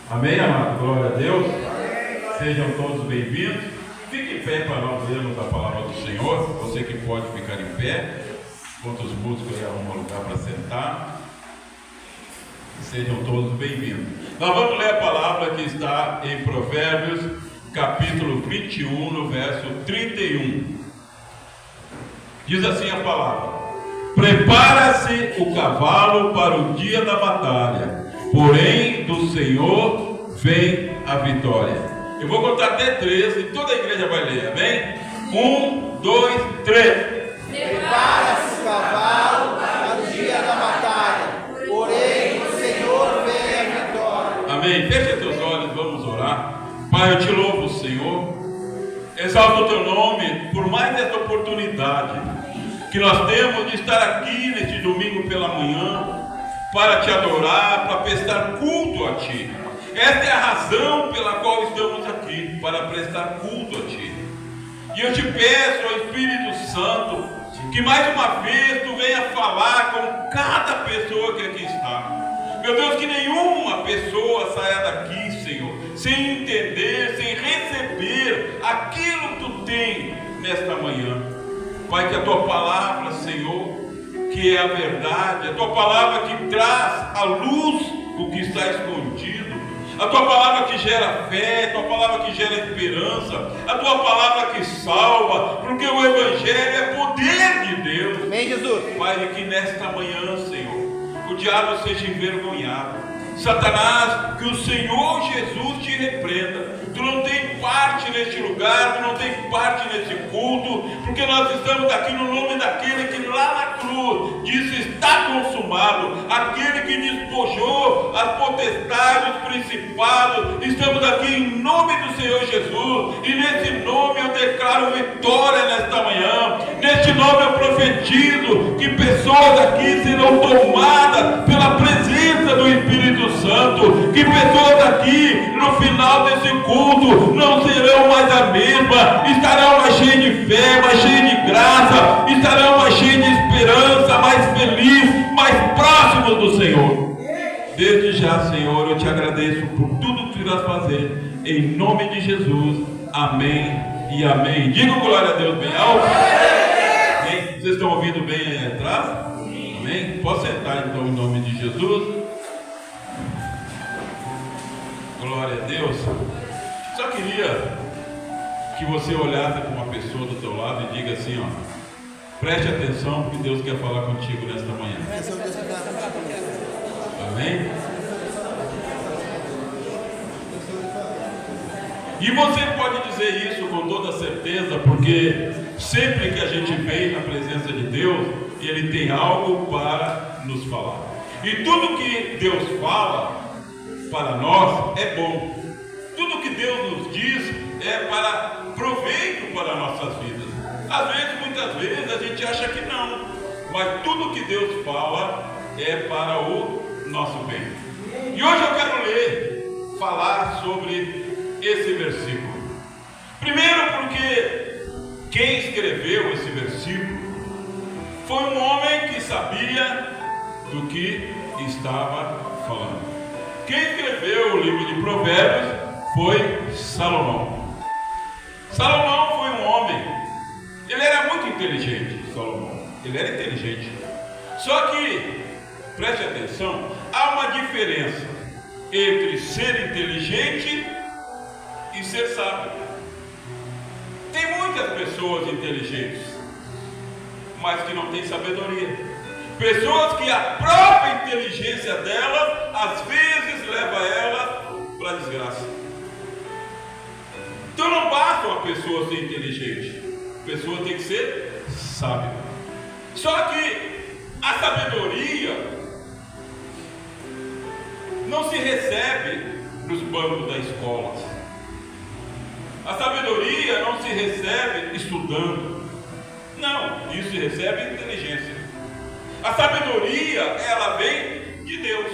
Amém, amado? Glória a Deus. Sejam todos bem-vindos. Fique em pé para nós lermos a palavra do Senhor. Você que pode ficar em pé. Outros músicos aí arrumam lugar para sentar. Sejam todos bem-vindos. Nós vamos ler a palavra que está em Provérbios, capítulo 21, no verso 31. Diz assim a palavra: prepara-se o cavalo para o dia da batalha, porém do Senhor vem a vitória. Eu vou contar até 3 e toda a igreja vai ler, amém? 1, 2, 3. Prepara-se o cavalo para o dia da batalha, porém do Senhor vem a vitória. Amém. Feche teus olhos, vamos orar. Pai, eu te louvo, Senhor. Exalto o teu nome por mais esta oportunidade que nós temos de estar aqui neste domingo pela manhã para te adorar, para prestar culto a ti. Esta é a razão pela qual estamos aqui, para prestar culto a ti. E eu te peço, ó Espírito Santo, que mais uma vez tu venha falar com cada pessoa que aqui está. Meu Deus, que nenhuma pessoa saia daqui, Senhor, sem entender, sem receber aquilo que tu tem nesta manhã. Pai, que a tua palavra, Senhor, que é a verdade, a tua palavra que traz à luz o que está escondido, a tua palavra que gera fé, a tua palavra que gera esperança, a tua palavra que salva, porque o Evangelho é poder de Deus. Amém, Jesus. Pai, que nesta manhã, Senhor, o diabo seja envergonhado. Satanás, que o Senhor Jesus te repreenda. Tu não tem parte neste lugar, tu não tem parte neste culto, porque nós estamos aqui no nome daquele que lá na cruz disse: está consumado, aquele que despojou as potestades, os principados. Estamos aqui em nome do Senhor Jesus, e nesse nome eu declaro vitória nesta manhã. Neste nome eu profetizo que pessoas aqui serão tomadas pela presença do Espírito Santo, que pessoas aqui no final desse culto não serão mais a mesma, estarão mais cheias de fé, mais cheias de graça, estarão mais cheias de esperança, mais felizes, mais próximos do Senhor. Desde já, Senhor, eu te agradeço por tudo que tu irás fazer, em nome de Jesus, amém e amém. Diga glória a Deus bem alto. Amém? Vocês estão ouvindo bem aí atrás? Amém? Pode sentar então em nome de Jesus. Glória a Deus. Só queria que você olhasse para uma pessoa do teu lado e diga assim, ó: preste atenção que Deus quer falar contigo nesta manhã. Amém? E você pode dizer isso com toda certeza, porque sempre que a gente vem na presença de Deus, Ele tem algo para nos falar. E tudo que Deus fala para nós é bom. Tudo que Deus nos diz é para proveito para nossas vidas. Às vezes, muitas vezes, a gente acha que não, mas tudo que Deus fala é para o nosso bem. E hoje eu quero falar sobre esse versículo. Primeiro porque quem escreveu esse versículo foi um homem que sabia do que estava falando. Quem escreveu o livro de Provérbios foi Salomão. Salomão foi um homem, ele era muito inteligente, Salomão, ele era inteligente. Só que, preste atenção, há uma diferença entre ser inteligente e ser sábio. Tem muitas pessoas inteligentes, mas que não têm sabedoria. Pessoas que a própria inteligência delas, às vezes, leva elas para a desgraça. Então não basta uma pessoa ser inteligente, a pessoa tem que ser sábia. Só que a sabedoria não se recebe nos bancos da escola. A sabedoria não se recebe estudando. Não, isso se recebe em inteligência. A sabedoria, ela vem de Deus.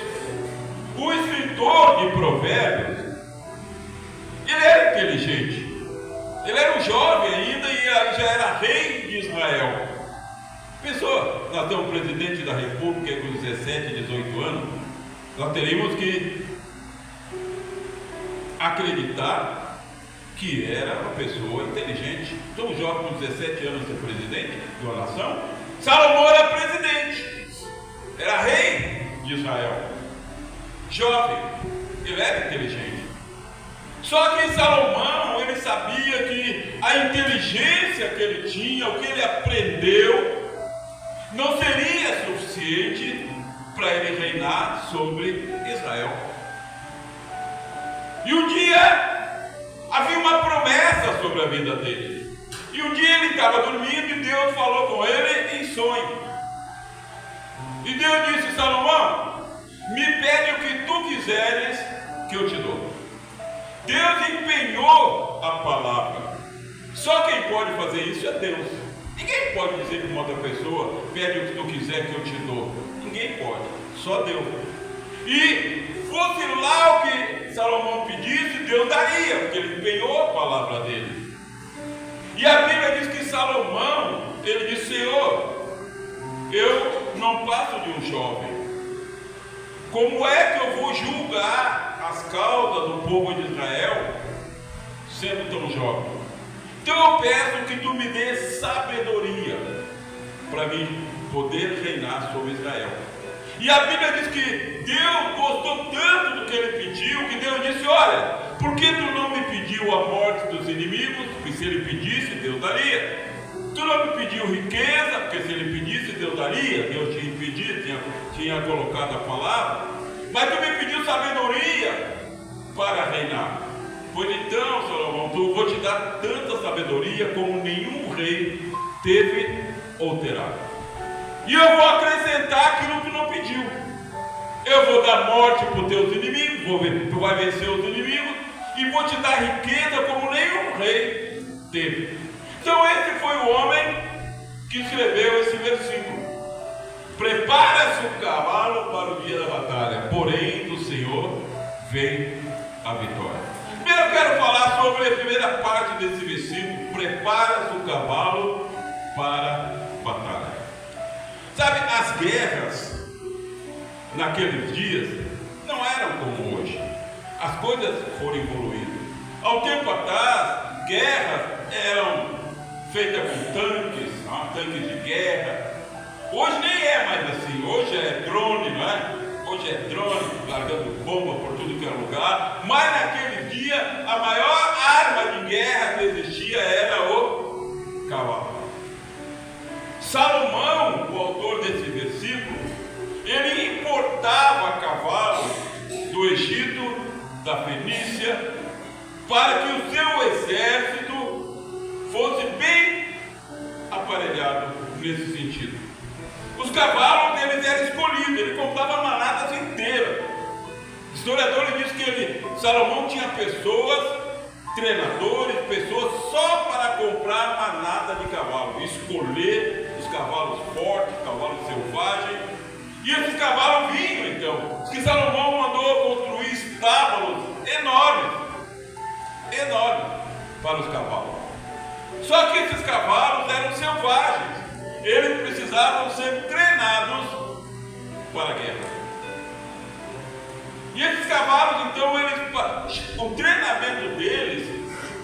O escritor de Provérbios, ele era inteligente. Ele era um jovem ainda e já era rei de Israel. Pensou, nós temos um presidente da República com 17, 18 anos, nós teríamos que acreditar que era uma pessoa inteligente. Então, um jovem com 17 anos ser presidente de uma nação. Salomão era presidente, era rei de Israel, jovem, ele era inteligente. Só que Salomão, ele sabia que a inteligência que ele tinha, o que ele aprendeu, não seria suficiente para ele reinar sobre Israel. E um dia havia uma promessa sobre a vida dele. E um dia ele estava dormindo e Deus falou com ele em sonho. E Deus disse: Salomão, me pede o que tu quiseres que eu te dou. Deus empenhou a palavra. Só quem pode fazer isso é Deus. Ninguém pode dizer para uma outra pessoa: pede o que tu quiser que eu te dou. Ninguém pode, só Deus. E fosse lá o que Salomão pedisse, Deus daria, porque ele empenhou a palavra dele. E a Bíblia diz que Salomão, ele disse: Senhor, eu não passo de um jovem. Como é que eu vou julgar as causas do povo de Israel sendo tão jovem? Então eu peço que tu me dê sabedoria para mim poder reinar sobre Israel. E a Bíblia diz que Deus gostou tanto do que ele pediu, que Deus disse: olha, por que tu não me pediu a morte dos inimigos? Porque se ele pedisse, Deus daria. Tu não me pediu riqueza? Porque se ele pedisse, Deus daria. Deus tinha pedido, tinha colocado a palavra. Mas tu me pediu sabedoria para reinar. Pois então, Salomão, eu vou te dar tanta sabedoria como nenhum rei teve ou terá. E eu vou acrescentar aquilo que não pediu. Eu vou dar morte para os teus inimigos, tu vai vencer os inimigos, e vou te dar riqueza como nenhum rei teve. Então esse foi o homem que escreveu esse versículo. Prepara-se o cavalo para o dia da batalha, porém do Senhor vem a vitória. Primeiro eu quero falar sobre a primeira parte desse versículo. Prepara-se o cavalo para a batalha. Sabe, as guerras naqueles dias não eram como hoje. As coisas foram evoluindo. Há um tempo atrás, guerras eram feitas com tanques, tanques de guerra. Hoje nem é mais assim. Hoje é drone, não é? Hoje é drone, largando bomba por tudo que é lugar. Mas naquele dia, a maior arma de guerra que existia era o cavalo. Salomão, o autor desse versículo, ele importava cavalos do Egito, da Fenícia, para que o seu exército fosse bem aparelhado nesse sentido. Os cavalos deles eram escolhidos, ele comprava manadas inteiras. Historiadores dizem que Salomão tinha pessoas, treinadores, pessoas só para comprar manada de cavalo, escolher os cavalos fortes, cavalos selvagens. E esses cavalos vinham então. Diz que Salomão mandou construir estábulos enormes para os cavalos. Só que esses cavalos eram selvagens. Eles precisavam ser treinados para a guerra. E esses cavalos, então, o treinamento deles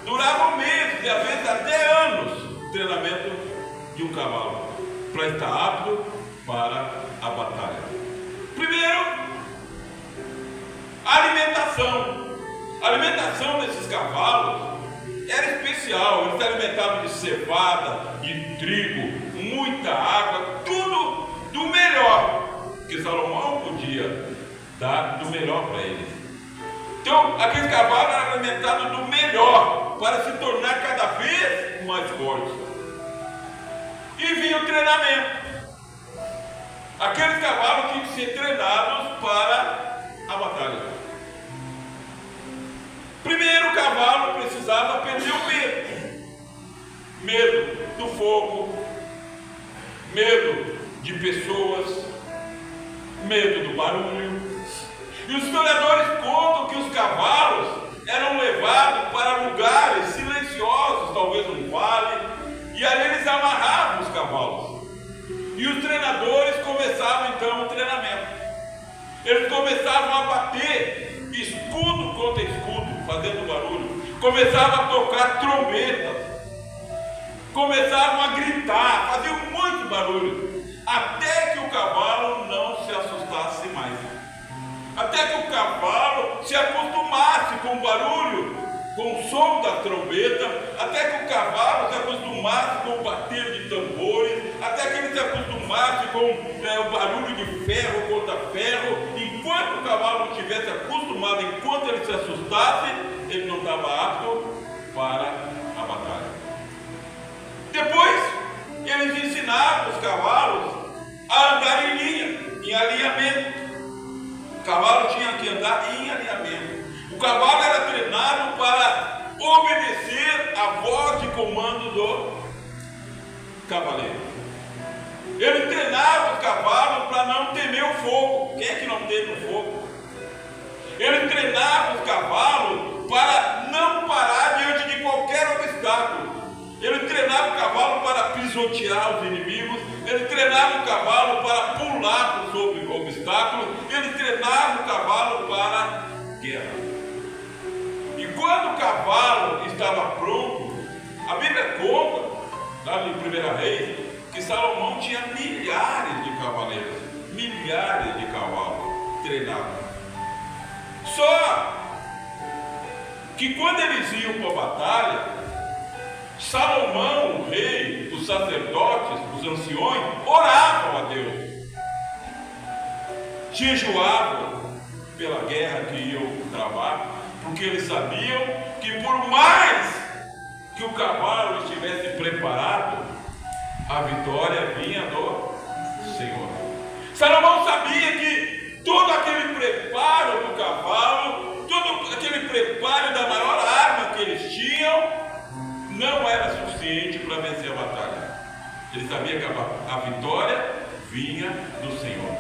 durava meses, e às vezes até anos, o treinamento de um cavalo, para estar apto para a batalha. Primeiro, a alimentação. A alimentação desses cavalos era especial. Eles se alimentavam de cevada, de trigo, muita água, tudo do melhor que Salomão podia dar, do melhor para eles. Então, aqueles cavalos eram alimentados do melhor para se tornar cada vez mais fortes. E vinha o treinamento. Aqueles cavalos tinham que ser treinados para a batalha. Primeiro, o cavalo precisava perder o medo. Medo do fogo, medo de pessoas, medo do barulho. E os historiadores contam que os cavalos eram levados para lugares silenciosos, talvez um vale, e ali eles amarravam os cavalos. E os treinadores começavam então o treinamento. Eles começavam a bater escudo contra escudo, fazendo começavam a tocar trombetas, começavam a gritar, faziam muito barulho, até que o cavalo não se assustasse mais, até que o cavalo se acostumasse com o barulho, com o som da trombeta, até que o cavalo se acostumasse com o bater de tambores, até que ele se acostumasse com o barulho de ferro contra ferro. Enquanto o cavalo não estivesse acostumado, enquanto ele se assustasse, ele não estava apto para a batalha. Depois, eles ensinavam os cavalos a andar em linha, em alinhamento. O cavalo tinha que andar em alinhamento. O cavalo era treinado para obedecer a voz de comando do cavaleiro. Ele treinava os cavalos para não temer o fogo. Quem é que não teme o fogo? Ele treinava os cavalos para não parar diante de qualquer obstáculo. Ele treinava o cavalo para pisotear os inimigos. Ele treinava o cavalo para pular sobre obstáculos. Ele treinava o cavalo para guerra. E quando o cavalo estava pronto, a Bíblia conta, lá em 1 Reis, que Salomão tinha milhares de cavaleiros, milhares de cavalos treinados. Só que quando eles iam para a batalha, Salomão, o rei, os sacerdotes, os anciões, oravam a Deus, jejuavam pela guerra que iam travar, porque eles sabiam que por mais que o cavalo estivesse preparado, a vitória vinha do Senhor. Salomão sabia que todo aquele preparo do cavalo, todo aquele preparo da maior arma que eles tinham, não era suficiente para vencer a batalha. Ele sabia que a vitória vinha do Senhor.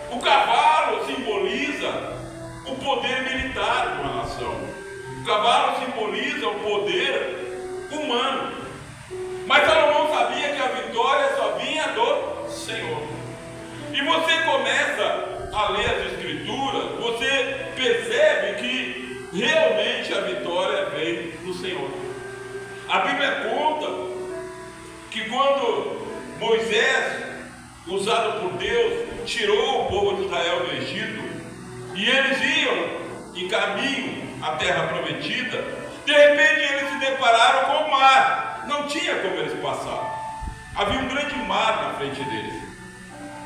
O cavalo simboliza o poder militar de uma nação. O cavalo simboliza o poder humano. Mas Salomão sabia que a vitória só vinha do Senhor. E você começa a ler as Escrituras, você percebe que realmente a vitória vem do Senhor. A Bíblia conta que quando Moisés, usado por Deus, tirou o povo de Israel do Egito, e eles iam em caminho à terra prometida, de repente eles se depararam com o mar. Não tinha como eles passar. Havia um grande mar na frente deles.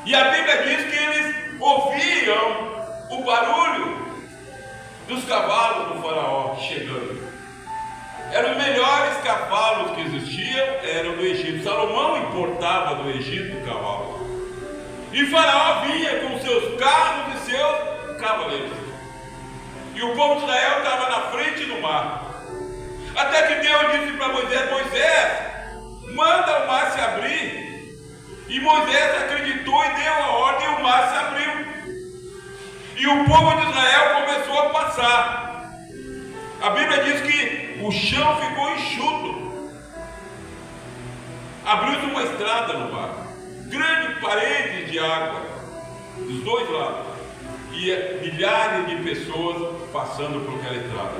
E a Bíblia diz que eles ouviam o barulho dos cavalos do faraó chegando. Eram os melhores cavalos que existiam, eram do Egito. Salomão importava do Egito cavalos. E faraó vinha com seus carros e seus cavaleiros. E o povo de Israel estava na frente do mar. Até que Deus disse para Moisés: Moisés, manda o mar se abrir. E Moisés acreditou e deu a ordem, e o mar se abriu. E o povo de Israel começou a passar. A Bíblia diz que o chão ficou enxuto. Abriu-se uma estrada no mar, grande parede de água dos dois lados, e milhares de pessoas passando por aquela estrada.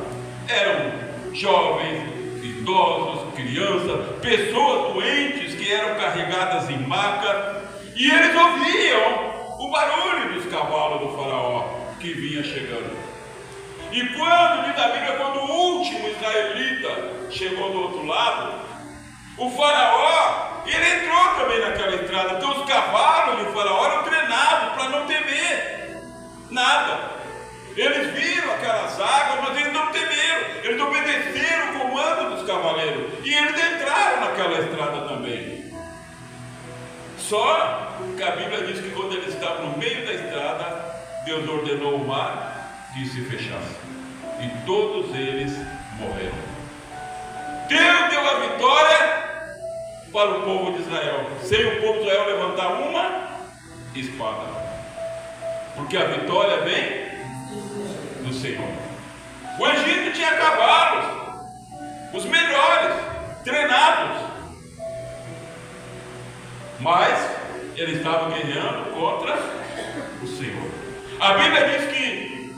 Eram jovens, idosos, crianças, pessoas doentes que eram carregadas em maca, e eles ouviam o barulho dos cavalos do faraó que vinha chegando. E quando, diz a Bíblia, quando o último israelita chegou do outro lado, o faraó, ele entrou também naquela estrada. Então os cavalos do faraó eram treinados para não temer nada. Eles viram aquelas águas, mas eles não temeram. Eles obedeceram o comando dos cavaleiros. E eles entraram naquela estrada também. Só que a Bíblia diz que quando eles estavam no meio da estrada, Deus ordenou o mar que se fechasse. E todos eles morreram. Deus deu a vitória para o povo de Israel, sem o povo de Israel levantar uma espada. Porque a vitória vem do Senhor. O Egito tinha cavalos, os melhores, treinados, mas eles estavam guerreando contra o Senhor. A Bíblia diz que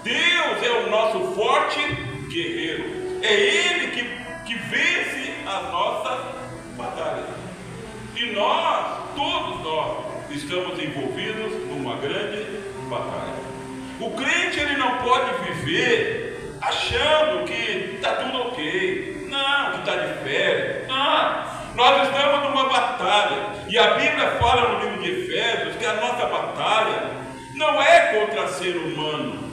Deus é o nosso forte guerreiro. É Ele que vence as nossas batalhas. E nós, todos nós, estamos envolvidos numa grande batalha. O crente, ele não pode viver achando que está tudo ok. Não, que está de férias. Não, nós estamos numa batalha. E a Bíblia fala no livro de Efésios que a nossa batalha não é contra ser humano.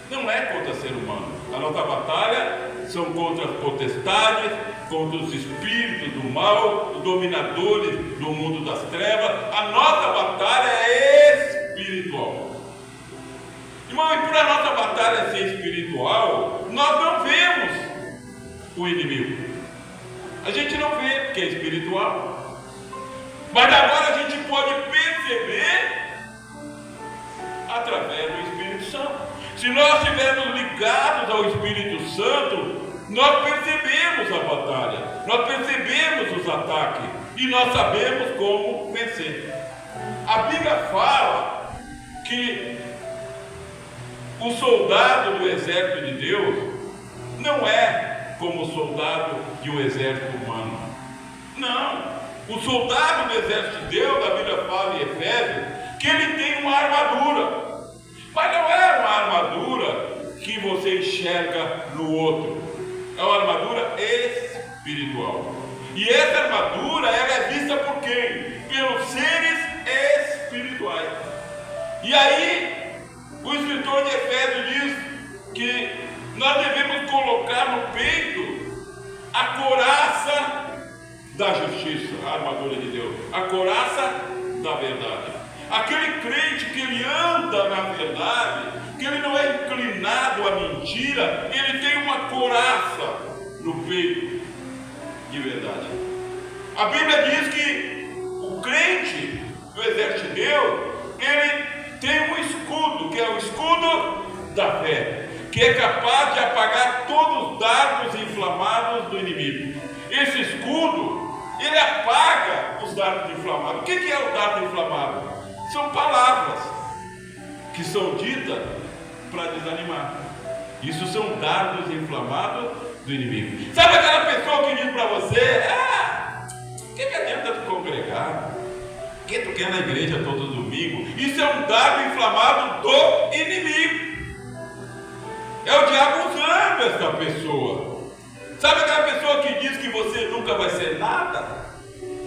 Não é contra ser humano. A nossa batalha são contra as potestades, contra os espíritos do mal, os dominadores do mundo das trevas. A nossa batalha é espiritual. Irmão, e por a nossa batalha ser espiritual, nós não vemos o inimigo. A gente não vê porque é espiritual. Mas agora a gente pode perceber através do Espírito Santo. Se nós estivermos ligados ao Espírito Santo, nós percebemos a batalha, nós percebemos os ataques e nós sabemos como vencer. A Bíblia fala que o soldado do exército de Deus não é como o soldado de um exército humano. Não, o soldado do exército de Deus, a Bíblia fala em Efésios, que ele tem uma armadura. Mas não é uma armadura que você enxerga no outro. É uma armadura espiritual. E essa armadura, ela é vista por quem? Pelos seres espirituais. E aí, o escritor de Efésios diz que nós devemos colocar no peito a couraça da justiça, a armadura de Deus, a couraça da verdade. Aquele crente que ele anda na verdade, que ele não é inclinado à mentira, ele tem uma couraça no peito de verdade. A Bíblia diz que o crente do exército de Deus, ele tem um escudo, que é o escudo da fé, que é capaz de apagar todos os dardos inflamados do inimigo. Esse escudo, ele apaga os dardos inflamados. O que é o dardo inflamado? São palavras que são ditas para desanimar. Isso são dardos inflamados do inimigo. Sabe aquela pessoa que diz para você: o que adianta tu congregar? O que tu quer na igreja todo domingo? Isso é um dardo inflamado do inimigo. É o diabo usando essa pessoa. Sabe aquela pessoa que diz que você nunca vai ser nada?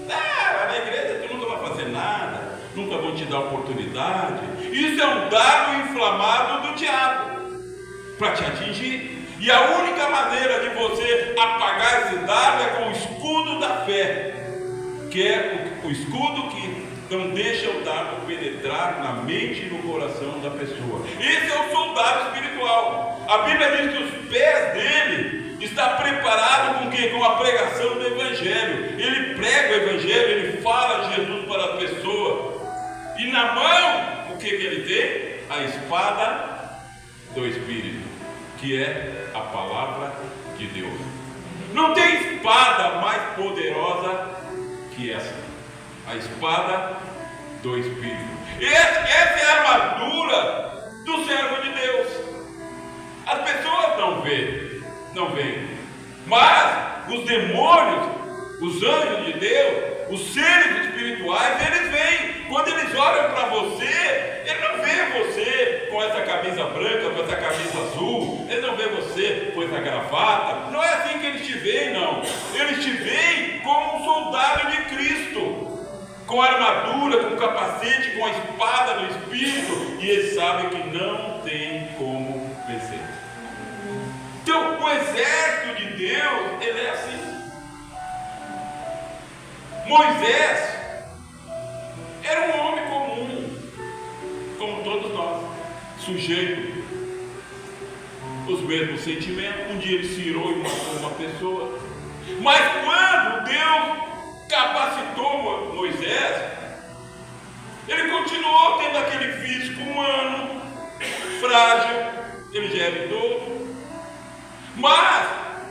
Na igreja tu nunca vai fazer nada, nunca vão te dar oportunidade. Isso é um dardo inflamado do diabo para te atingir. E a única maneira de você apagar esse dardo é com o escudo da fé, que é o escudo que não deixa o dardo penetrar na mente e no coração da pessoa. Esse é o soldado espiritual. A Bíblia diz que os pés dele está preparado com quê? Com a pregação do Evangelho. Ele prega o Evangelho, ele fala de Jesus para a pessoa. E na mão, o que ele tem? A espada do Espírito, que é a palavra de Deus. Não tem espada mais poderosa que essa. A espada do Espírito. Essa é a armadura do servo de Deus. As pessoas não veem, mas os demônios, os anjos de Deus, os seres espirituais, eles veem. Quando eles olham para você, eles não veem você com essa camisa branca, com essa camisa azul, eles não veem você com essa gravata. Não é assim que eles te veem, não. Eles te veem como um soldado de Cristo, com armadura, com capacete, com a espada do Espírito, e eles sabem que não tem como vencer. Então, o exército de Deus, ele é assim. Moisés era um homem comum, como todos nós, sujeito aos mesmos sentimentos. Um dia ele se irou e matou uma pessoa. Mas quando Deus capacitou Moisés, ele continuou tendo aquele físico humano, frágil, ele já era idoso. Mas,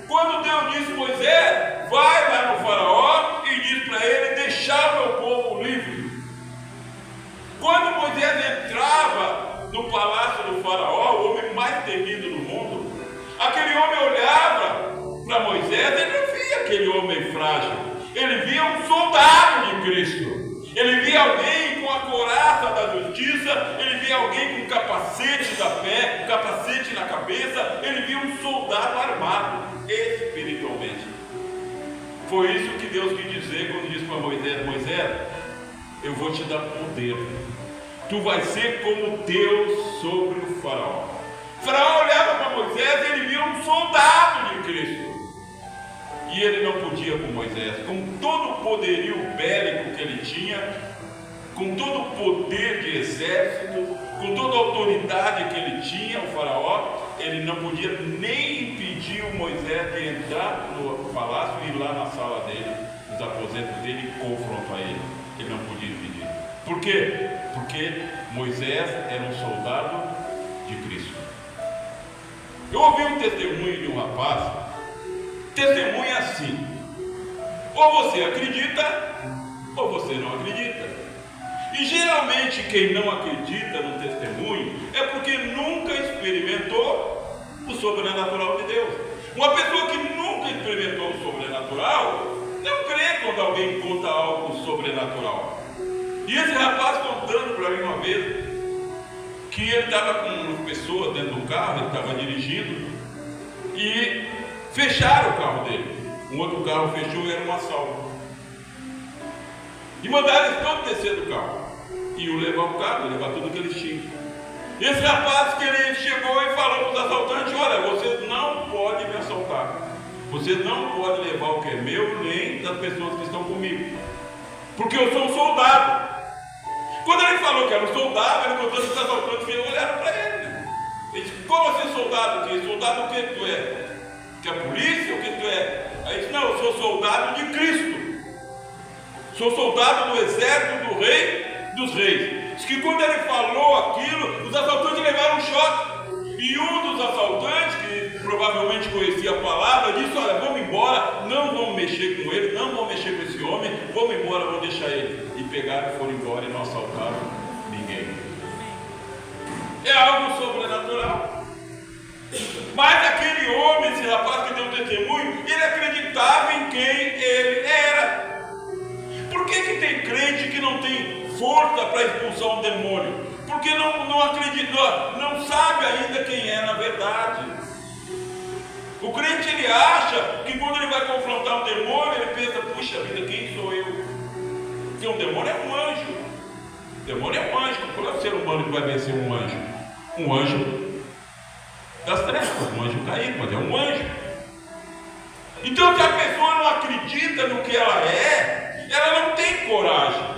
quando Deus disse a Moisés: vai lá no faraó e diz para ele deixar o meu povo livre. Quando Moisés entrava no palácio do faraó, o homem mais homem olhava para Moisés, ele não via aquele homem frágil, ele via um soldado de Cristo. Ele via alguém com a couraça da justiça, ele via alguém com capacete da fé, capacete na cabeça, ele via um soldado armado espiritualmente. Foi isso que Deus quis dizer quando disse para Moisés: Moisés, eu vou te dar poder, tu vais ser como Deus sobre o faraó. O faraó olhava para Moisés e ele via um soldado de Cristo. E ele não podia com Moisés, com todo o poderio bélico que ele tinha, com todo o poder de exército, com toda a autoridade que ele tinha, o faraó, ele não podia nem impedir o Moisés de entrar no palácio e ir lá na sala dele, nos aposentos dele, e confrontar ele. Ele não podia impedir. Por quê? Porque Moisés era um soldado de Cristo. Eu ouvi um testemunho de um rapaz. Testemunha assim: ou você acredita, ou você não acredita. E geralmente quem não acredita no testemunho é porque nunca experimentou o sobrenatural de Deus. Uma pessoa que nunca experimentou o sobrenatural não crê quando alguém conta algo sobrenatural. E esse rapaz contando para mim uma vez que ele estava com umas pessoas dentro do carro, ele estava dirigindo e fecharam o carro dele. Um outro carro fechou e era um assalto. E mandaram eles todos descer do carro. Iam levar o carro, levar tudo que eles tinham. Esse rapaz que ele chegou e falou para os assaltantes: olha, vocês não podem me assaltar. Vocês não podem levar o que é meu, nem das pessoas que estão comigo. Porque eu sou um soldado. Quando ele falou que era um soldado, ele contou que os assaltantes olharam para ele. Ele disse: como assim soldado? Que soldado o que tu é? Que a polícia, o que tu é? Aí disse: não, eu sou soldado de Cristo. Sou soldado do exército do rei dos reis. Diz que quando ele falou aquilo, os assaltantes levaram um choque. E um dos assaltantes, que provavelmente conhecia a palavra, disse: olha, vamos embora, não vamos mexer com ele, não vamos mexer com esse homem, vamos embora, vamos deixar ele. E pegaram e foram embora e não assaltaram ninguém. É algo sobrenatural. Mas aquele homem, esse rapaz que deu um testemunho, ele acreditava em quem ele era. Por que tem crente que não tem força para expulsar um demônio? Porque não acredita, não sabe ainda quem é na verdade. O crente, ele acha que quando ele vai confrontar um demônio, ele pensa: puxa vida, quem sou eu? Porque um demônio é um anjo. O demônio é um anjo. Qual é o ser humano que vai vencer um anjo? Um anjo das trevas, um anjo caído, mas é um anjo. Então, se a pessoa não acredita no que ela é, ela não tem coragem.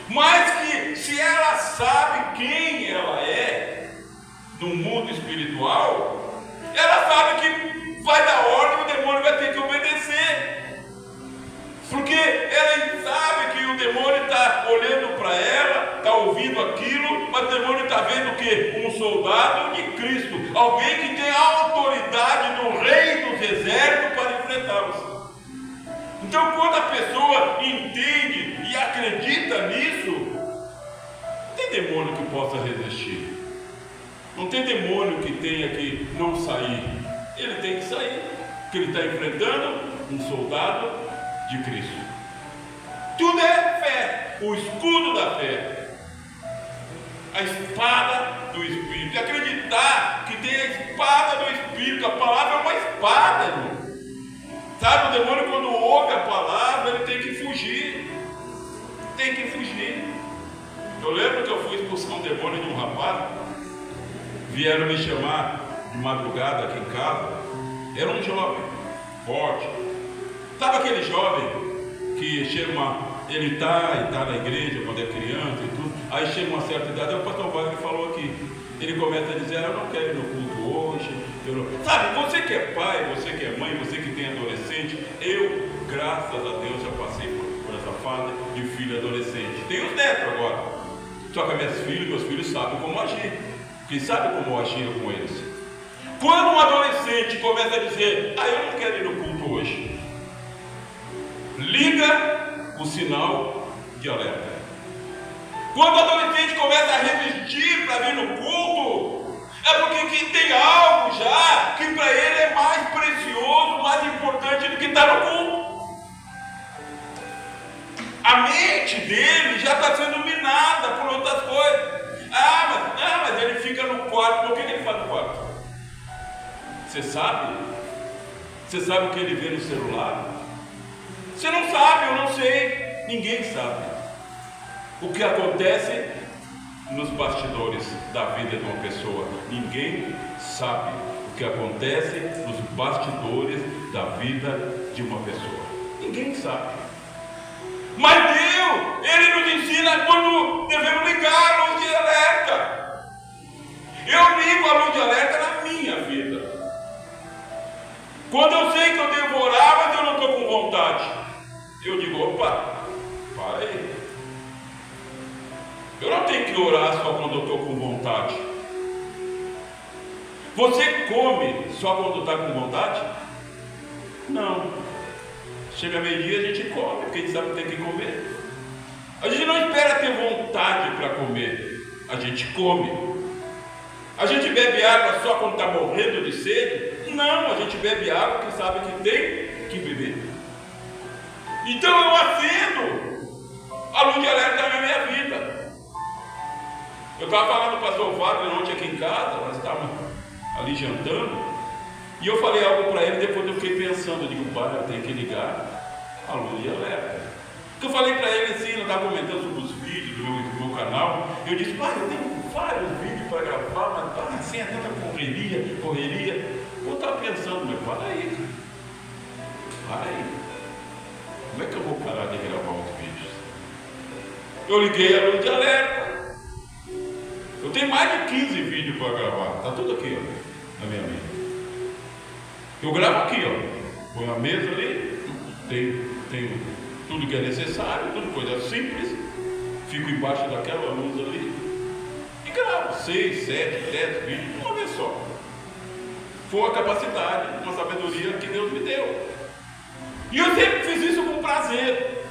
Mas que se ela sabe quem ela é no mundo espiritual, ela sabe que vai dar ordem, o demônio vai ter que obedecer. Porque ela sabe que o demônio está olhando para ela, está ouvindo aquilo, mas o demônio está vendo o quê? Um soldado de Cristo, alguém que tem a autoridade do rei dos exércitos para enfrentá-los. Então, quando a pessoa entende e acredita nisso, não tem demônio que possa resistir. Não tem demônio que tenha que não sair. Ele tem que sair, porque ele está enfrentando um soldado de Cristo. Tudo é fé, o escudo da fé, a espada do Espírito. E acreditar que tem a espada do Espírito. A palavra é uma espada, irmão. Sabe, o demônio, quando ouve a palavra, ele tem que fugir. Tem que fugir. Eu lembro que eu fui expulsar um demônio de um rapaz. Vieram me chamar de madrugada aqui em casa. Era um jovem, forte. Sabe aquele jovem que chega ele está na igreja quando é criança e tudo. Aí chega uma certa idade, o pastor Wagner falou aqui. Ele começa a dizer: eu não quero ir no culto hoje. Sabe, você que é pai, você que é mãe, você que tem adolescente, eu, graças a Deus, já passei por essa fase de filho adolescente. Tenho os netos agora. Só que meus filhos sabem como agir. Quem sabe como eu agir com eles? Quando um adolescente começa a dizer: eu não quero ir no culto hoje, liga o sinal de alerta. Quando o adolescente começa a resistir para vir no culto, é porque tem algo já que para ele dele já está sendo minada por outras coisas. Mas ele fica no quarto. O que ele faz no quarto? Você sabe? Você sabe o que ele vê no celular? Você não sabe, eu não sei. Ninguém sabe o que acontece nos bastidores da vida de uma pessoa. Ninguém sabe o que acontece nos bastidores da vida de uma pessoa. Ninguém sabe. Mas Deus, Ele nos ensina quando devemos ligar a luz de alerta. Eu ligo a luz de alerta na minha vida. Quando eu sei que eu devo orar, mas eu não estou com vontade, eu digo, opa, para aí. Eu não tenho que orar só quando eu estou com vontade. Você come só quando está com vontade? Não. Chega meio-dia, a gente come, porque a gente sabe que tem que comer. A gente não espera ter vontade para comer, a gente come. A gente bebe água só quando está morrendo de sede? Não, a gente bebe água porque sabe que tem que beber. Então eu acendo a luz de alerta na minha vida. Eu estava falando para o pastor Wagner ontem aqui em casa, nós estávamos ali jantando, e eu falei algo para ele, depois eu fiquei pensando, eu digo, pai, eu tenho que ligar a luz de alerta. Porque eu falei para ele assim, eu estava comentando sobre os vídeos do meu canal, eu disse, pai, eu tenho vários vídeos para gravar, mas assim, é tanta correria. Eu estava pensando, mas para aí. Como é que eu vou parar de gravar os vídeos? Eu liguei a luz de alerta. Eu tenho mais de 15 vídeos para gravar. Está tudo aqui, ó, na minha mesa. Eu gravo aqui, ó. Põe a mesa ali. Tem tudo que é necessário, tudo coisa simples. Fico embaixo daquela luz ali. E gravo 6, 7, 10 vídeos de uma vez só. Foi uma capacidade, uma sabedoria que Deus me deu. E eu sempre fiz isso com prazer.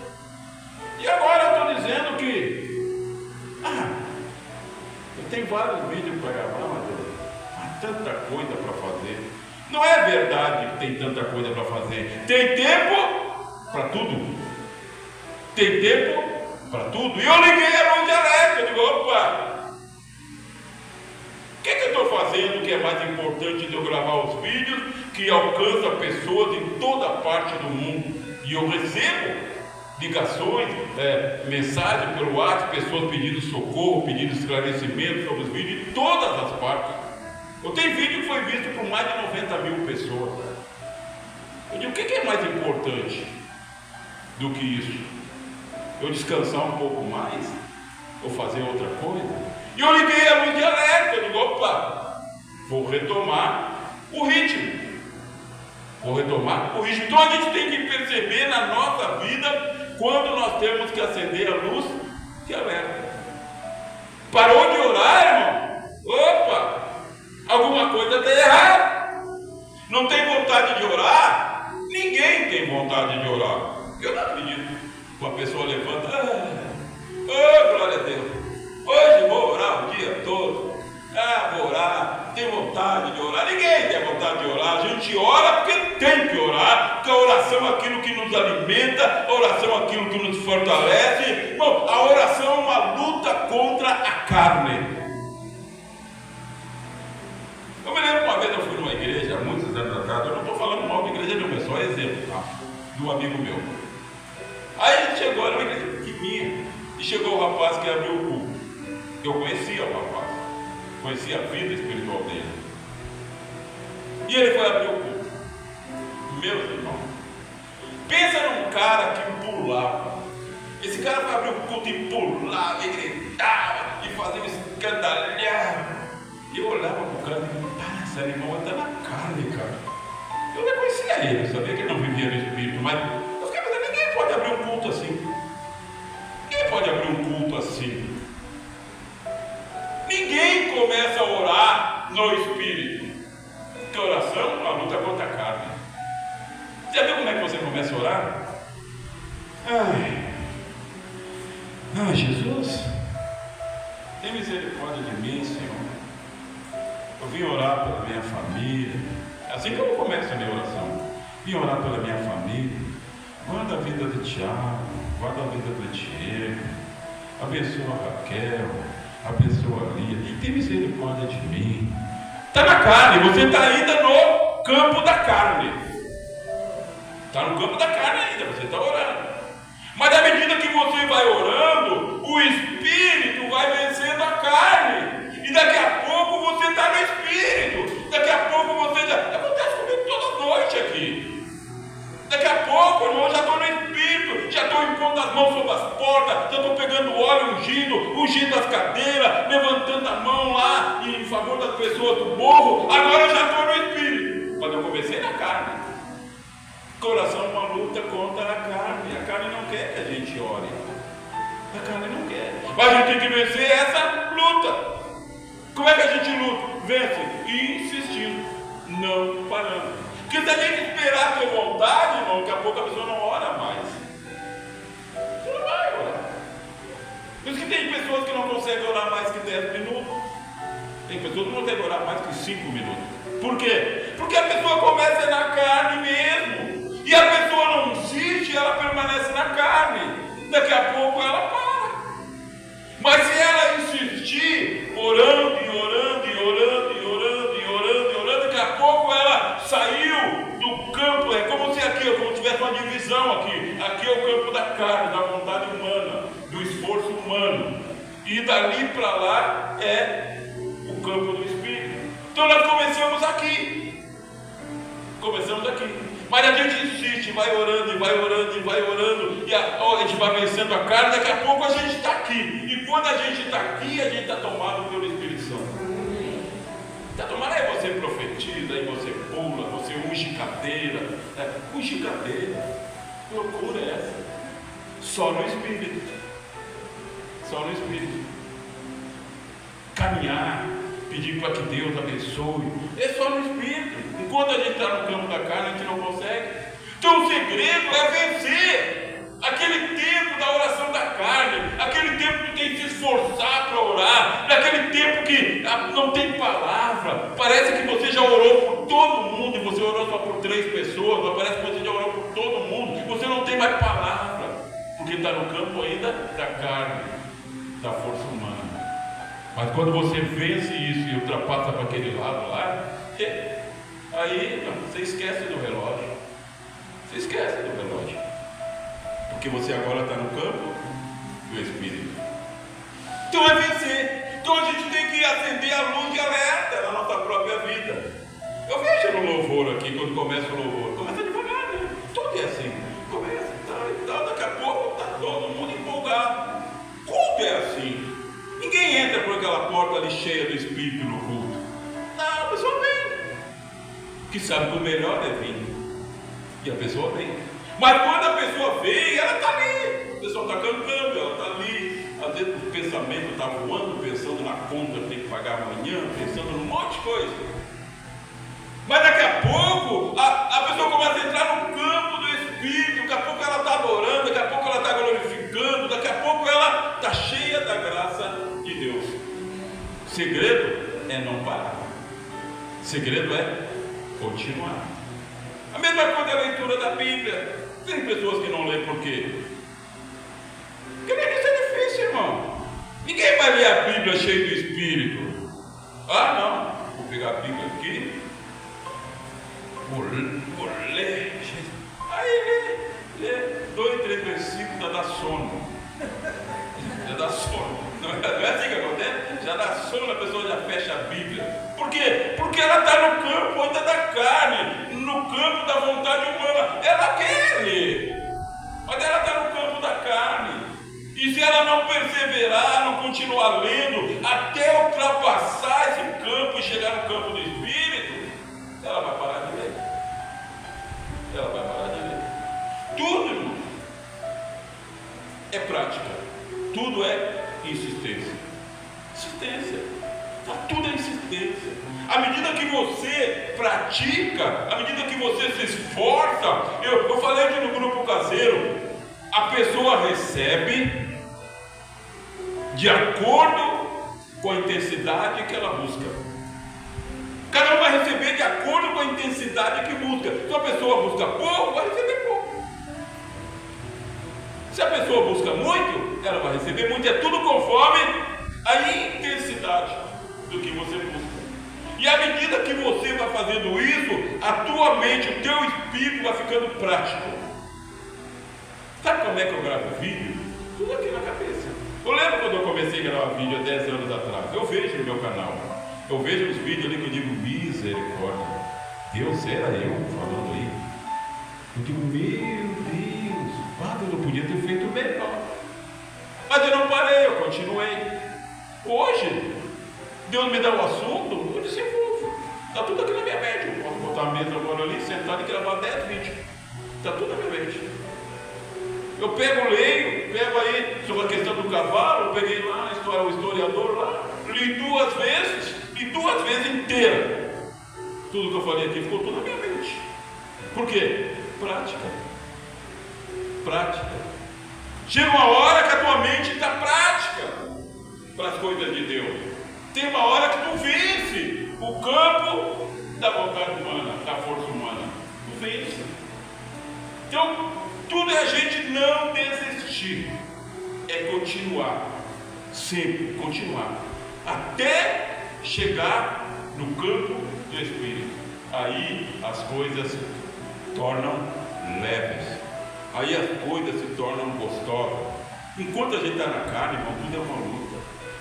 E agora eu estou dizendo que eu tenho vários vídeos para gravar, mas há tanta coisa para fazer. Não é verdade que tem tanta coisa para fazer. Tem tempo para tudo. Tem tempo para tudo. E eu liguei a luz de alerta. Eu digo, opa, o que eu estou fazendo que é mais importante de eu gravar os vídeos que alcança pessoas em toda parte do mundo? E eu recebo ligações, mensagens pelo WhatsApp, pessoas pedindo socorro, pedindo esclarecimento sobre os vídeos, em todas as partes. Eu tenho vídeo que foi visto por mais de 90 mil pessoas. Eu digo, o que é mais importante do que isso? Eu descansar um pouco mais? Ou fazer outra coisa? E eu liguei a luz de alerta, eu digo, opa, vou retomar o ritmo. Então a gente tem que perceber na nossa vida quando nós temos que acender a luz de alerta. Parou de orar, irmão? Opa, alguma coisa está errada. Não tem vontade de orar? Ninguém tem vontade de orar. Eu não acredito. Uma pessoa levanta, glória a Deus, hoje vou orar o dia todo. Vou orar, tenho vontade de orar. Ninguém tem vontade de orar. A gente ora porque tem que orar, porque a oração é aquilo que nos alimenta, a oração é aquilo que nos fortalece. Bom, a oração é uma luta contra a carne. Eu me lembro uma vez, eu fui numa igreja, há muitos anos atrás, eu não estou falando mal de igreja nenhuma, é só exemplo, tá? De um amigo meu. Aí a gente chegou, era uma igreja pequenininha, e chegou o rapaz que abriu o culto. Eu conhecia o rapaz, conhecia a vida espiritual dele. E ele foi abrir o culto. Meus irmãos, pensa num cara que pulava. Esse cara foi abrir o culto e pulava, e gritava, e fazia um escandalhar. E eu olhava para o cara e dizia, esse animal está na carne, cara. Eu nem conhecia ele, eu sabia que ele não vivia no espírito, mas eu fiquei pensando, ninguém pode abrir um culto assim. Ninguém pode abrir um culto assim. Ninguém começa a orar no espírito. Porque oração é uma luta contra a carne. Já viu como é que você começa a orar? Jesus, tem misericórdia de mim, Senhor. Eu vim orar pela minha família. É assim que eu começo a minha oração. Vim orar pela minha família. Guarda a vida do Tiago, guarda a vida do Diego, abençoa a Raquel, abençoa a Lia, tem misericórdia de mim. Está na carne, você está ainda no campo da carne. Está no campo da carne ainda, você está orando. Mas à medida que você vai orando, o Espírito vai vencendo a carne. E daqui a pouco você está no Espírito. Daqui a pouco você já... Acontece comigo toda noite aqui. Daqui a pouco, irmão, eu já estou no Espírito. Já estou impondo as mãos sobre as portas. Já estou pegando óleo, ungindo as cadeiras, levantando a mão lá em favor das pessoas do morro. Agora eu já estou no Espírito. Quando eu comecei na carne. Coração é uma luta contra a carne. A carne não quer que a gente ore. A carne não quer. Mas a gente tem que vencer essa luta. Como é que a gente luta? Vence insistindo, não parando. Porque se a gente esperar ter vontade, irmão, daqui a pouco a pessoa não ora mais. Você não vai orar. Por isso que tem pessoas que não conseguem orar mais que 10 minutos. Tem pessoas que não conseguem orar mais que 5 minutos. Por quê? Porque a pessoa começa na carne mesmo. E a pessoa não insiste, ela permanece na carne. Daqui a pouco ela para. Mas se ela insistir, orando e orando e orando e orando e orando e orando, daqui a pouco ela saiu do campo. É como se aqui, como se tivesse uma divisão aqui. Aqui é o campo da carne, da vontade humana, do esforço humano. E dali para lá é o campo do Espírito. Então nós começamos aqui. Começamos aqui. Mas a gente insiste, vai orando e vai orando e vai orando, e a gente vai vencendo a carne, daqui a pouco a gente está aqui. E quando a gente está aqui, a gente está tomado pelo Espírito Santo. Está tomado, aí você profetiza, aí você pula, você unge cadeira. Unge cadeira. Que loucura é essa? Só no Espírito. Só no Espírito. Caminhar, pedir para que Deus abençoe, é só no Espírito. Enquanto a gente está no campo da carne, a gente não consegue. Então o segredo é vencer aquele tempo da oração da carne, aquele tempo que tem que se esforçar para orar, naquele tempo que não tem palavra. Parece que você já orou por todo mundo e você orou só por 3 pessoas, mas parece que você já orou por todo mundo. Você não tem mais palavra, porque está no campo ainda da carne, da força humana. Mas quando você vence isso e ultrapassa para aquele lado lá, aí você esquece do relógio. Você esquece do relógio. Porque você agora está no campo do Espírito. Então é vencer. Então a gente tem que acender a luz de alerta na nossa própria vida. Eu vejo no louvor aqui, quando começa o louvor, começa devagar, né? Tudo é assim. Começa e tal, daqui a pouco está todo mundo empolgado. Culto é assim. Ninguém entra por aquela porta ali cheia do Espírito no culto. Não, a pessoa vem. Que sabe que o melhor é vir. E a pessoa vem. Mas quando a pessoa vem, ela está ali. A pessoa está cantando, ela está ali. Às vezes o pensamento está voando, pensando na conta que tem que pagar amanhã, pensando num monte de coisa. Mas daqui a pouco, a pessoa começa a entrar no campo do Espírito. Daqui a pouco ela está adorando, daqui a pouco ela está glorificando, daqui a pouco ela está cheia da graça de Deus. O segredo é não parar. O segredo é continuar. A mesma coisa é a leitura da Bíblia. Tem pessoas que não lêem por quê? Porque isso é difícil, irmão. Ninguém vai ler a Bíblia cheio do Espírito. Ah, não. Vou pegar a Bíblia aqui. Vou ler. Aí lê 2, 3 versículos, já dá sono. Já dá sono. Não é assim que acontece? Já dá sono, a pessoa já fecha a Bíblia. Por quê? Porque ela está no campo ainda da carne, no campo da vontade humana. Ela quer ler, mas ela está no campo da carne. E se ela não perseverar, não continuar lendo, até ultrapassar esse campo e chegar no campo do Espírito, ela vai parar de ler. Ela vai parar de ler. Tudo, irmão, é prática. Tudo é insistência. Insistência. Tudo é insistência. À medida que você pratica, à medida que você se esforça, eu falei aqui no grupo caseiro, a pessoa recebe de acordo com a intensidade que ela busca. Cada um vai receber de acordo com a intensidade que busca. Se a pessoa busca pouco, vai receber pouco. Se a pessoa busca muito, ela vai receber muito. É tudo conforme a intensidade do que você busca. E à medida que você vai fazendo isso, a tua mente, o teu espírito vai ficando prático. Sabe como é que eu gravo vídeo? Tudo aqui na cabeça. Eu lembro quando eu comecei a gravar vídeo há 10 anos atrás. Eu vejo no meu canal. Eu vejo os vídeos ali que eu digo, misericórdia. Deus, era eu falando aí. Eu digo, meu Deus, eu não podia ter feito melhor. Mas eu não parei, eu continuei. Hoje, Deus me dá um assunto, eu desenvolvo. Está tudo aqui na minha mente. Eu posso botar a mesa agora ali, sentar e gravar 10 vídeos. Está tudo na minha mente. Eu leio, pego aí sobre a questão do cavalo, eu peguei lá, o historiador lá, li 2 vezes, e 2 vezes inteira. Tudo que eu falei aqui ficou tudo na minha mente. Por quê? Prática. Prática. Chega uma hora que a tua mente está prática para as coisas de Deus. Tem uma hora que tu vence o campo da vontade humana, da força humana. Tu vence. Então, tudo é a gente não desistir. É continuar. Sempre continuar. Até chegar no campo do Espírito. Aí as coisas tornam leves. Aí as coisas se tornam gostosas. Enquanto a gente está na carne, irmão, tudo é uma luta.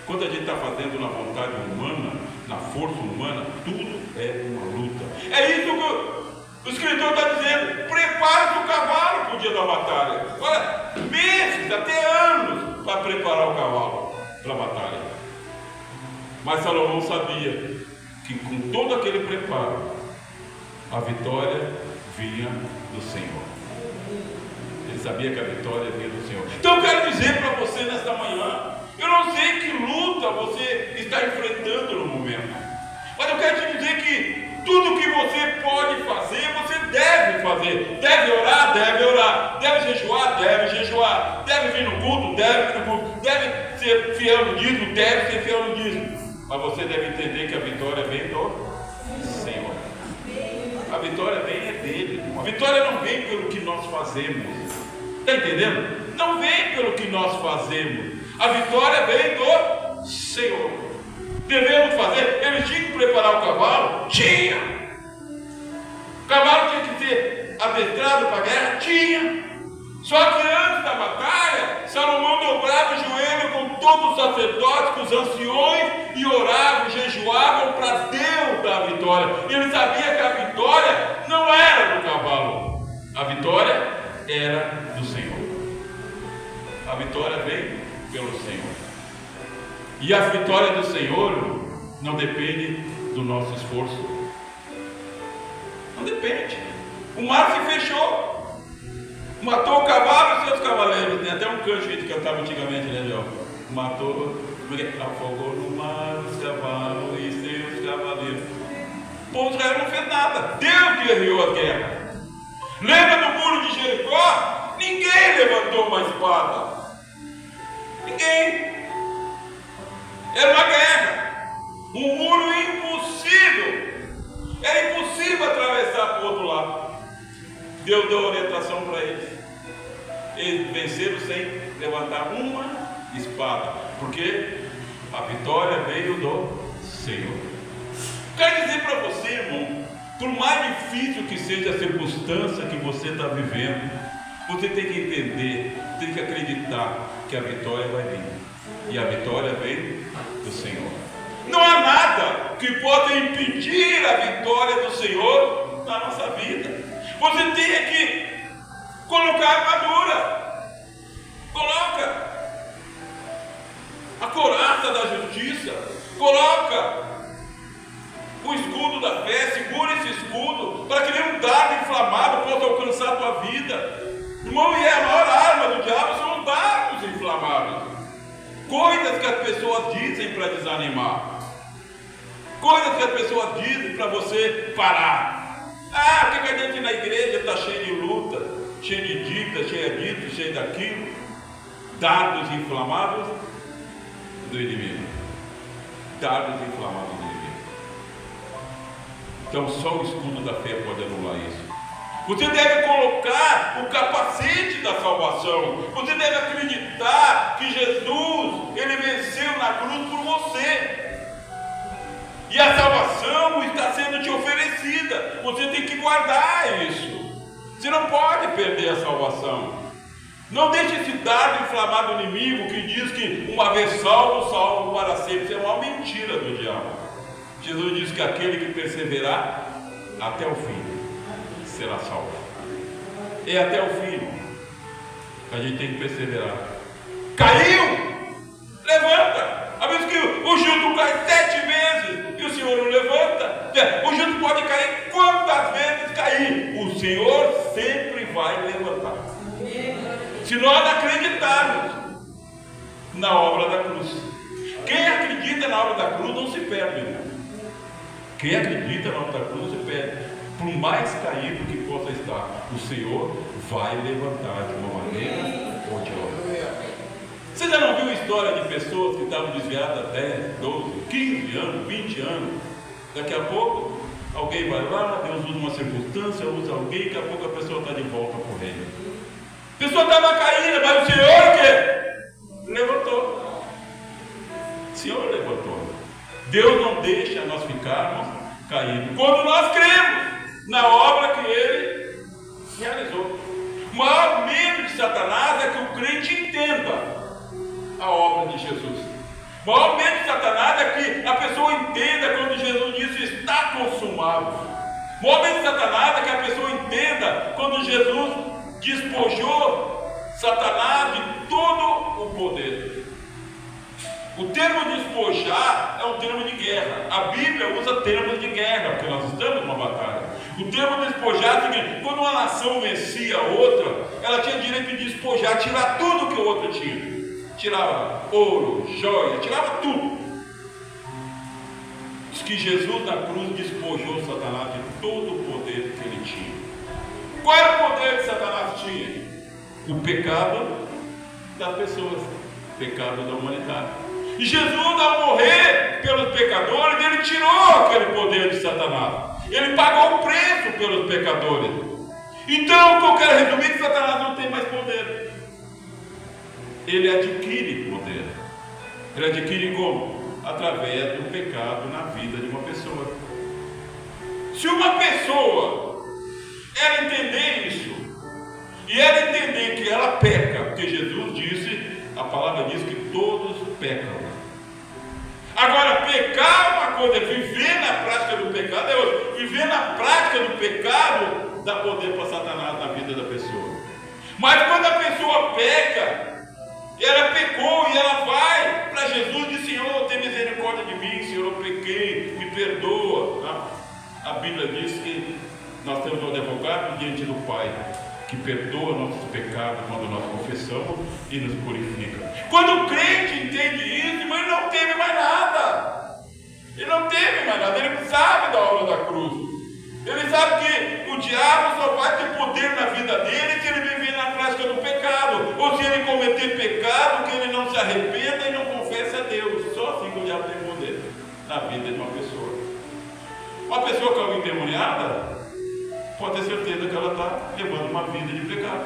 Quando a gente está fazendo na vontade humana, na força humana, tudo é uma luta. É isso que o escritor está dizendo. Prepare o cavalo para o dia da batalha. Olha, meses, até anos, para preparar o cavalo para a batalha. Mas Salomão sabia que com todo aquele preparo, a vitória vinha do Senhor. Ele sabia que a vitória vinha do Senhor. Então eu quero dizer para você nesta manhã, eu não sei que luta você está enfrentando no momento, mas eu quero te dizer que tudo que você pode fazer, você deve fazer. Deve orar, deve orar. Deve jejuar, deve jejuar. Deve vir no culto, deve vir no culto. Deve ser fiel no dízimo, deve ser fiel no dízimo. Mas você deve entender que a vitória vem do Senhor. A vitória vem é dele. A vitória não vem pelo que nós fazemos. Está entendendo? Não vem pelo que nós fazemos. A vitória vem do Senhor. Devemos fazer. Eles tinham que preparar o cavalo? Tinha. O cavalo tinha que ser adestrado para a guerra? Tinha. Só que antes da batalha, Salomão dobrava o joelho com todos os sacerdotes, com os anciões, e oravam, jejuavam para Deus dar a vitória. Ele sabia que a vitória não era do cavalo. A vitória era do Senhor. A vitória vem pelo Senhor. E a vitória do Senhor não depende do nosso esforço. Não depende. O mar se fechou. Matou o cavalo e seus cavaleiros. Tem até um canto que a gente cantava antigamente, né, João? Matou, afogou no mar os cavalos e seus cavaleiros. O povo de Israel não fez nada. Deus guerreou a guerra. Lembra do muro de Jericó? Ninguém levantou uma espada. Ninguém. Era uma guerra. Um muro impossível. É impossível atravessar para o outro lado. Deus deu orientação para eles. Eles venceram sem levantar uma espada. Porque a vitória veio do Senhor. Quero dizer para você, irmão, por mais difícil que seja a circunstância que você está vivendo, você tem que entender, tem que acreditar que a vitória vai vir. E a vitória vem do Senhor. Não há nada que possa impedir a vitória do Senhor na nossa vida. Você tem que colocar a armadura. Coloca a couraça da justiça. Coloca o escudo da fé. Segura esse escudo para que nenhum dardo inflamado possa alcançar a tua vida. Irmão, e a maior arma do diabo são os dardos inflamados. Coisas que as pessoas dizem para desanimar. Coisas que as pessoas dizem para você parar. Ah, porque a gente na igreja está cheio de luta, cheio de dívida, cheio disso, cheio daquilo. Dardos inflamados do inimigo. Dardos inflamados do inimigo. Então só o escudo da fé pode anular isso. Você deve colocar o capacete da salvação. Você deve acreditar que Jesus, ele venceu na cruz por você. E a salvação está sendo te oferecida. Você tem que guardar isso. Você não pode perder a salvação. Não deixe esse dardo inflamado inimigo que diz que uma vez salvo, salvo para sempre. Isso é uma mentira do diabo. Jesus diz que aquele que perseverar até o fim será salvo. É até o fim. A gente tem que perseverar. Caiu? Levanta. A vez que o justo cai 7 vezes e o Senhor não levanta. O justo pode cair quantas vezes cair. O Senhor sempre vai levantar. Se nós acreditarmos na obra da cruz. Quem acredita na obra da cruz não se perde, irmão. Quem acredita na obra da cruz não se perde. Por mais caído que possa estar, o Senhor vai levantar de uma maneira ou de outra. Você já não viu história de pessoas que estavam desviadas 10, 12, 15 anos, 20 anos? Daqui a pouco, alguém vai lá, Deus usa uma circunstância, usa alguém, daqui a pouco a pessoa está de volta para o reino. A pessoa estava caindo, mas o Senhor o quê? Levantou. O Senhor levantou. Deus não deixa nós ficarmos caídos. Quando nós cremos na obra que Ele realizou. O maior medo de Satanás é que o crente entenda a obra de Jesus. O maior medo de Satanás é que a pessoa entenda quando Jesus disse está consumado. O maior medo de Satanás é que a pessoa entenda quando Jesus despojou Satanás de todo o poder. O termo despojar é um termo de guerra. A Bíblia usa termos de guerra, porque nós estamos numa batalha. O termo despojar é o seguinte: quando uma nação vencia a outra, ela tinha direito de despojar, tirar tudo que o outro tinha. Tirava ouro, joia, tirava tudo. Diz que Jesus na cruz despojou Satanás de todo o poder que ele tinha. Qual era o poder que Satanás tinha? O pecado das pessoas, o pecado da humanidade. E Jesus, ao morrer pelos pecadores, ele tirou aquele poder de Satanás. Ele pagou o preço pelos pecadores. Então, o que eu quero resumir é que Satanás não tem mais poder. Ele adquire poder. Ele adquire como? Através do pecado na vida de uma pessoa. Se uma pessoa ela entender isso, e ela entender que ela peca, porque Jesus disse, a palavra diz que todos pecam. Agora, pecar é uma coisa, viver na prática do pecado é outra. Viver na prática do pecado dá poder para Satanás na vida da pessoa. Mas quando a pessoa peca, ela pecou e ela vai para Jesus e diz: Senhor, tem misericórdia de mim, Senhor, eu pequei, me perdoa. A Bíblia diz que nós temos um advogado diante do Pai, que perdoa nossos pecados quando nós confessamos e nos purifica. Quando o crente entende isso, mas ele não teme mais nada. Ele não teme mais nada, ele sabe da obra da cruz. Ele sabe que o diabo só vai ter poder na vida dele se ele viver na prática do pecado, ou se ele cometer pecado, que ele não se arrependa e não confesse a Deus. Só assim que o diabo tem poder na vida de uma pessoa. Uma pessoa que é endemoniada, pode ter certeza que ela está levando uma vida de pecado.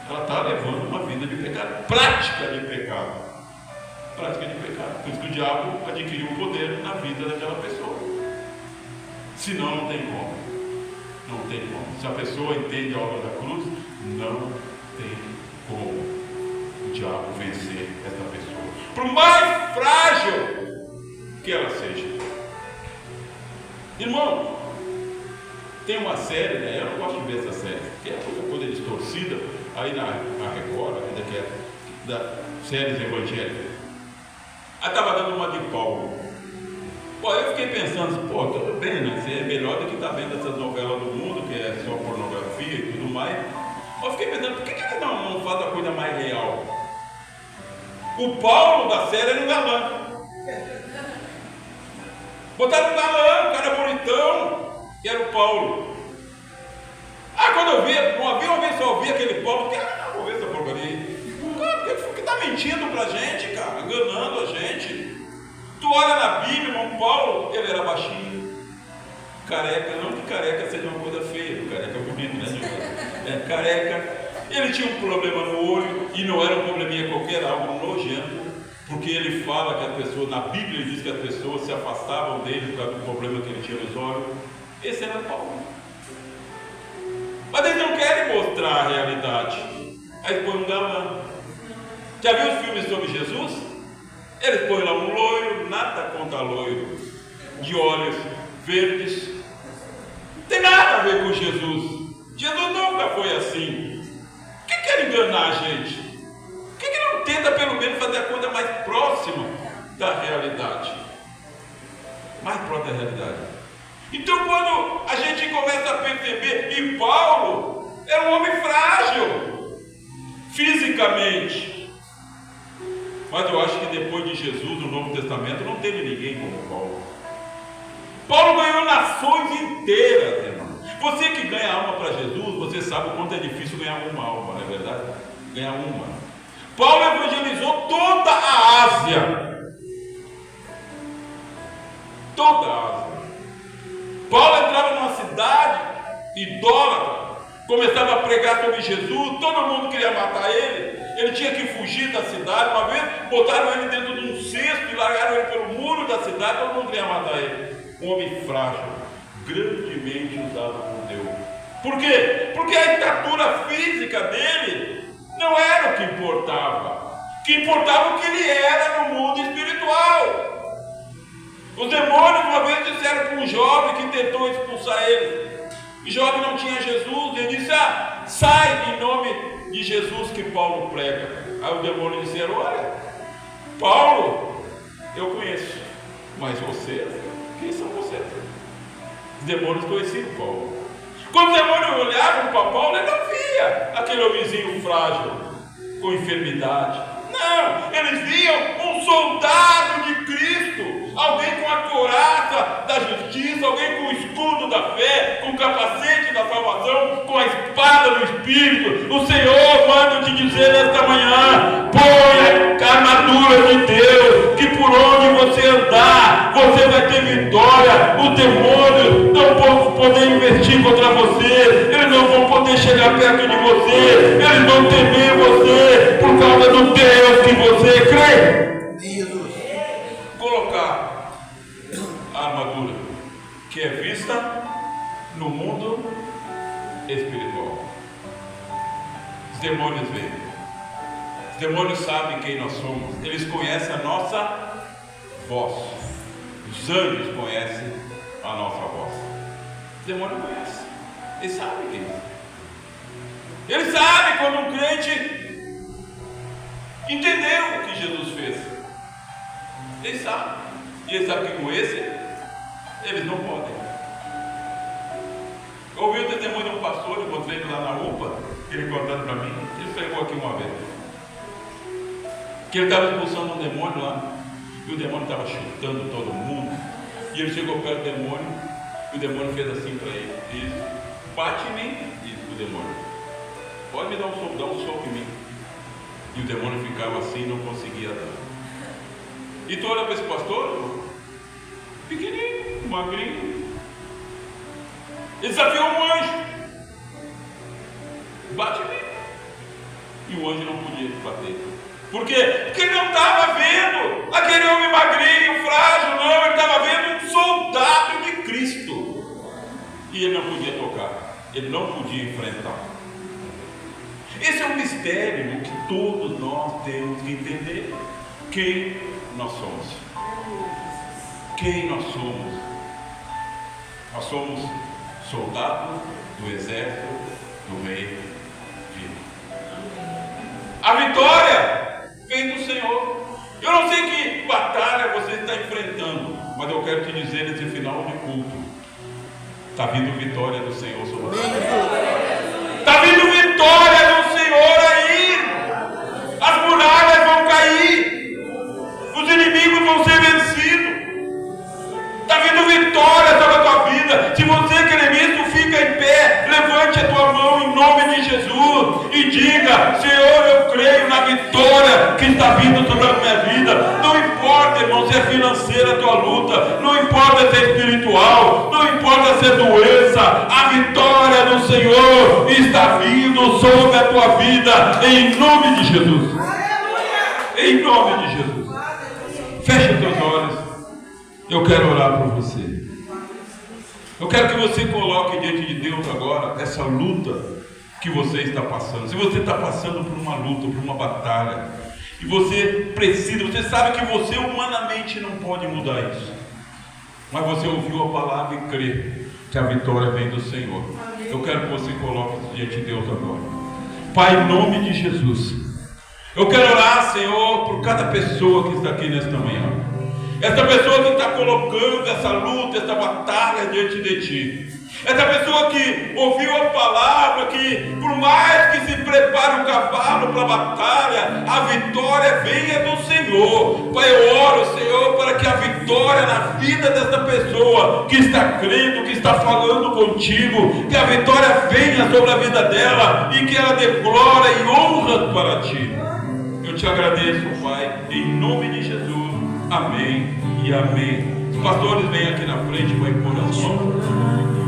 Ela está levando uma vida de pecado. Prática de pecado. Prática de pecado. Por isso que o diabo adquiriu o poder na vida daquela pessoa. Senão não tem como. Não tem como. Se a pessoa entende a obra da cruz, não tem como o diabo vencer essa pessoa. Por mais frágil que ela seja. Irmão, tem uma série, né? Eu não gosto de ver essa série, que é outra coisa distorcida, aí na Record, ainda que é da séries evangélicas. Aí estava dando uma de Paulo. Pô, eu fiquei pensando, pô, tudo bem, né? Você é melhor do que estar vendo essas novelas do mundo, que é só pornografia e tudo mais. Eu fiquei pensando, por que ele não faz a coisa mais real? O Paulo da série era um galã. Botaram um galã, um cara bonitão, que era o Paulo. Ah, quando eu vi, uma vez só ouvi aquele Paulo, porque vou ver essa porcaria. Cara, por que tá mentindo pra gente, cara? Enganando a gente. Tu olha na Bíblia, irmão, Paulo, ele era baixinho, careca, não que careca seja uma coisa feia, careca é bonito, né? Careca. Ele tinha um problema no olho, e não era um probleminha qualquer, algo nojento, porque ele fala que a pessoa, na Bíblia diz que as pessoas se afastavam dele por causa do problema que ele tinha nos olhos. Esse era Paulo. Mas eles não querem mostrar a realidade. Aí põe um galã. Já viu os filmes sobre Jesus? Eles põem lá um loiro, nada contra loiro, de olhos verdes. Não tem nada a ver com Jesus. Jesus nunca foi assim. Por que quer enganar a gente? Por que não tenta pelo menos fazer a coisa mais próxima da realidade? Mais próxima da realidade. Então quando a gente começa a perceber, e Paulo era um homem frágil, fisicamente. Mas eu acho que depois de Jesus, no Novo Testamento, não teve ninguém como Paulo. Paulo ganhou nações inteiras, irmão. Você que ganha alma para Jesus, você sabe o quanto é difícil ganhar uma alma, não é verdade? Ganhar uma. Paulo evangelizou toda a Ásia. Toda a Ásia. Paulo entrava numa cidade idólatra, começava a pregar sobre Jesus, todo mundo queria matar ele. Ele tinha que fugir da cidade. Uma vez botaram ele dentro de um cesto e largaram ele pelo muro da cidade, todo mundo queria matar ele. Um homem frágil, grandemente usado por Deus. Por quê? Porque a estatura física dele não era o que importava. O que importava é o que ele era no mundo espiritual. Os demônios uma vez disseram para um jovem que tentou expulsar ele. O jovem não tinha Jesus, ele disse: sai em nome de Jesus que Paulo prega. Aí os demônios disseram: olha, Paulo, eu conheço, mas você, quem são vocês? Os demônios conheciam Paulo. Quando os demônios olhavam para Paulo, ele não via aquele homenzinho frágil, com enfermidade. Não, eles viam um soldado de Cristo, alguém com a couraça da justiça, alguém com o escudo da fé, com o capacete da salvação, com a espada do Espírito. O Senhor manda te dizer nesta manhã: põe a armadura de Deus, que por onde você andar, você vai ter vitória. Os demônios não vão poder investir contra você, eles não vão poder chegar perto de você, eles vão temer você por causa do Deus que você crê. Jesus. Colocar a armadura que é vista no mundo espiritual. Os demônios veem. Os demônios sabem quem nós somos. Eles conhecem a nossa voz. Os anjos conhecem a nossa voz. Os demônios conhecem. Eles sabem quem é. Eles sabem quando um crente entendeu o que Jesus fez. Eles sabem. E eles sabem que com esse, eles não podem. Eu ouvi o testemunho de um pastor, eu encontrei ele lá na UPA, ele contando para mim, ele pregou aqui uma vez. Que ele estava expulsando um demônio lá, e o demônio estava chutando todo mundo. E ele chegou perto do demônio, e o demônio fez assim para ele: disse, bate em mim, disse o demônio, pode me dar um soco em mim. E o demônio ficava assim, não conseguia dar. E tu olha para esse pastor, pequenininho, magrinho, ele desafiou um anjo: bate em mim. E o anjo não podia bater. Por quê? Porque ele não estava vendo aquele homem magrinho, frágil, não, ele estava vendo um soldado de Cristo. E ele não podia tocar, ele não podia enfrentar. Esse é um mistério que todos nós temos que entender. Quem nós somos? Quem nós somos? Nós somos soldados do exército do Rei Vivo. A vitória vem do Senhor. Eu não sei que batalha você está enfrentando, mas eu quero te dizer nesse final de culto: está vindo vitória do Senhor sobre você. Está vindo vitória do Senhor aí. As muralhas vão cair, os inimigos vão ser vencidos. Está vindo vitória sobre a tua vida. Se você crê nisso, fica em pé, levante a tua mão em nome de Jesus e diga: Senhor, eu creio na vitória que está vindo sobre a minha vida. Não importa, irmão, se é financeira a tua luta, não importa se é espiritual, não importa se é doença, A vitória do Senhor está vindo sobre a tua vida, em nome de Jesus. Em nome de Jesus. Feche os teus olhos. Eu quero orar por você. Eu quero que você coloque diante de Deus agora essa luta que você está passando. Se você está passando por uma luta, por uma batalha, e você precisa, você sabe que você humanamente não pode mudar isso, mas você ouviu a palavra e crê que a vitória vem do Senhor. Eu quero que você coloque diante de Deus agora. Pai, em nome de Jesus, eu quero orar, Senhor, por cada pessoa que está aqui nesta manhã. Essa pessoa que está colocando essa luta, essa batalha diante de Ti. Essa pessoa que ouviu a palavra, que por mais que se prepare o cavalo para a batalha, a vitória venha do Senhor. Pai, eu oro, Senhor, para que a vitória na vida dessa pessoa que está crendo, que está falando contigo, que a vitória venha sobre a vida dela e que ela dê glória e honra para Ti. Eu te agradeço, Pai, em nome de Jesus. Amém e amém. Os pastores vêm aqui na frente para impor as mãos.